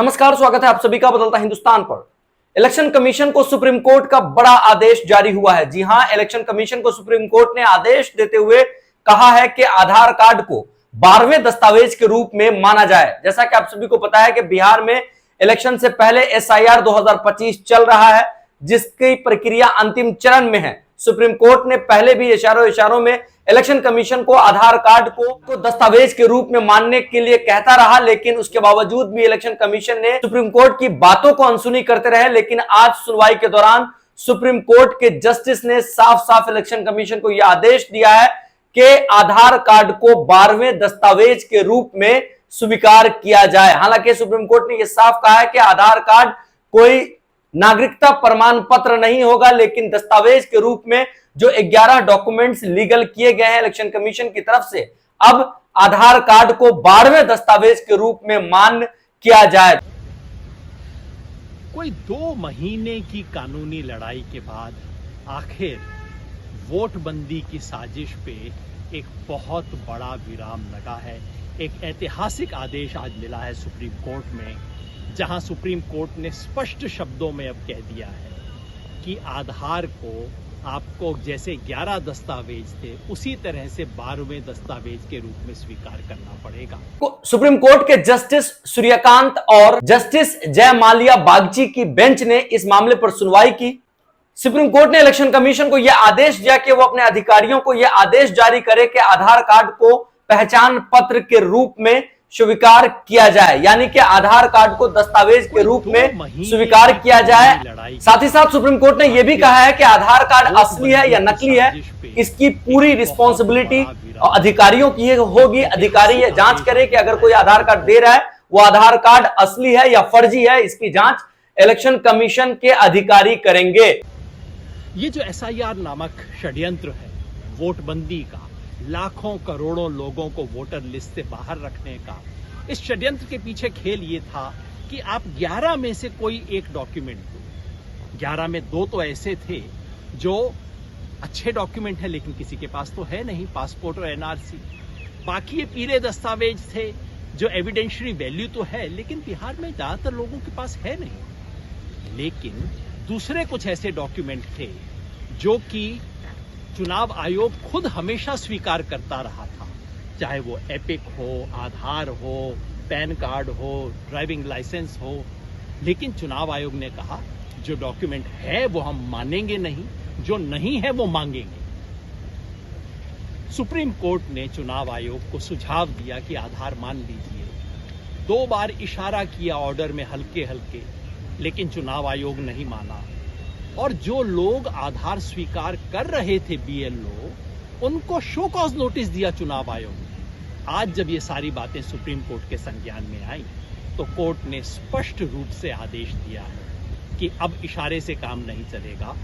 नमस्कार, स्वागत है आप सभी का बदलता हिंदुस्तान पर। इलेक्शन कमीशन को सुप्रीम कोर्ट का बड़ा आदेश जारी हुआ है। जी हां, इलेक्शन कमीशन को सुप्रीम कोर्ट ने आदेश देते हुए कहा है कि आधार कार्ड को 12वें दस्तावेज के रूप में माना जाए। जैसा कि आप सभी को पता है कि बिहार में इलेक्शन से पहले एसआईआर 2025 चल रहा है, जिसकी प्रक्रिया अंतिम चरण में है। सुप्रीम कोर्ट ने पहले भी इशारों में इलेक्शन कमीशन को आधार कार्ड को दस्तावेज के रूप में मानने के लिए कहता रहा, लेकिन उसके बावजूद भी इलेक्शन कमीशन ने सुप्रीम कोर्ट की बातों को अनसुनी करते रहे। लेकिन आज सुनवाई के दौरान सुप्रीम कोर्ट के जस्टिस ने साफ साफ इलेक्शन कमीशन को यह आदेश दिया है कि आधार कार्ड को 12वें दस्तावेज के रूप में स्वीकार किया जाए। हालांकि सुप्रीम कोर्ट ने यह साफ कहा है कि आधार कार्ड कोई नागरिकता प्रमाण पत्र नहीं होगा, लेकिन दस्तावेज के रूप में जो 11 डॉक्यूमेंट्स लीगल किए गए हैं इलेक्शन कमीशन की तरफ से, अब आधार कार्ड को 12वें दस्तावेज के रूप में मान्य किया जाए। कोई 2 महीने की कानूनी लड़ाई के बाद आखिर वोटबंदी की साजिश पे एक बहुत बड़ा विराम लगा है। एक ऐतिहासिक आदेश आज मिला है सुप्रीम कोर्ट में, जहां सुप्रीम कोर्ट ने स्पष्ट शब्दों में अब कह दिया है कि आधार को आपको जैसे 11 दस्तावेज थे उसी तरह से 12वें दस्तावेज के रूप में स्वीकार करना पड़ेगा। सुप्रीम कोर्ट के जस्टिस सूर्यकांत और जस्टिस जयमाल्या बागची की बेंच ने इस मामले पर सुनवाई की। सुप्रीम कोर्ट ने इलेक्शन कमीशन को यह आदेश दिया कि वो अपने अधिकारियों को यह आदेश जारी करे कि आधार कार्ड को पहचान पत्र के रूप में स्वीकार किया जाए, यानी कि आधार कार्ड को दस्तावेज के रूप में स्वीकार किया जाए। साथ ही साथ सुप्रीम कोर्ट ने यह भी कहा है कि आधार कार्ड असली है या नकली है, इसकी पूरी रिस्पॉन्सिबिलिटी अधिकारियों की होगी। अधिकारी ये जांच करे कि अगर कोई आधार कार्ड दे रहा है वो आधार कार्ड असली है या फर्जी है, इसकी जांच इलेक्शन कमीशन के अधिकारी करेंगे। ये जो एसआईआर नामक षड्यंत्र है वोटबंदी का, लाखों करोड़ों लोगों को वोटर लिस्ट से बाहर रखने का, इस षड्यंत्र के पीछे खेल ये था कि आप 11 में से कोई एक डॉक्यूमेंट दो। 11 में 2 तो ऐसे थे जो अच्छे डॉक्यूमेंट है लेकिन किसी के पास तो है नहीं, पासपोर्ट और एनआरसी। बाकी ये पीले दस्तावेज थे जो एविडेंशियरी वैल्यू तो है लेकिन बिहार में ज्यादातर लोगों के पास है नहीं। लेकिन दूसरे कुछ ऐसे डॉक्यूमेंट थे जो कि चुनाव आयोग खुद हमेशा स्वीकार करता रहा था, चाहे वो एपिक हो, आधार हो, पैन कार्ड हो, ड्राइविंग लाइसेंस हो। लेकिन चुनाव आयोग ने कहा जो डॉक्यूमेंट है वो हम मानेंगे नहीं, जो नहीं है वो मांगेंगे। सुप्रीम कोर्ट ने चुनाव आयोग को सुझाव दिया कि आधार मान लीजिए। 2 बार इशारा किया ऑर्डर में हल्के हल्के, लेकिन चुनाव आयोग नहीं माना। और जो लोग आधार स्वीकार कर रहे थे बीएलओ, उनको शो कॉज नोटिस दिया चुनाव आयोग ने। आज जब ये सारी बातें सुप्रीम कोर्ट के संज्ञान में आई तो कोर्ट ने स्पष्ट रूप से आदेश दिया है कि अब इशारे से काम नहीं चलेगा,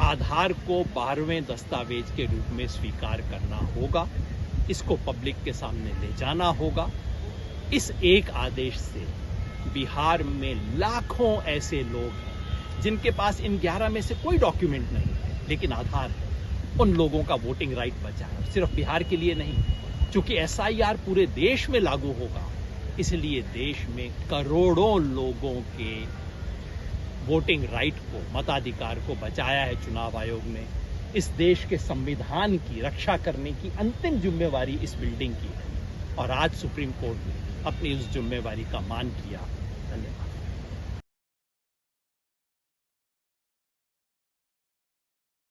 आधार को 12वें दस्तावेज के रूप में स्वीकार करना होगा, इसको पब्लिक के सामने ले जाना होगा। इस एक आदेश से बिहार में लाखों ऐसे लोग हैं जिनके पास इन 11 में से कोई डॉक्यूमेंट नहीं है लेकिन आधार है, उन लोगों का वोटिंग राइट बचा है। सिर्फ बिहार के लिए नहीं, क्योंकि एसआईआर पूरे देश में लागू होगा, इसलिए देश में करोड़ों लोगों के वोटिंग राइट को, मताधिकार को बचाया है चुनाव आयोग ने। इस देश के संविधान की रक्षा करने की अंतिम जिम्मेवारी इस बिल्डिंग की है और आज सुप्रीम कोर्ट ने अपनी उस जिम्मेवारी का मान किया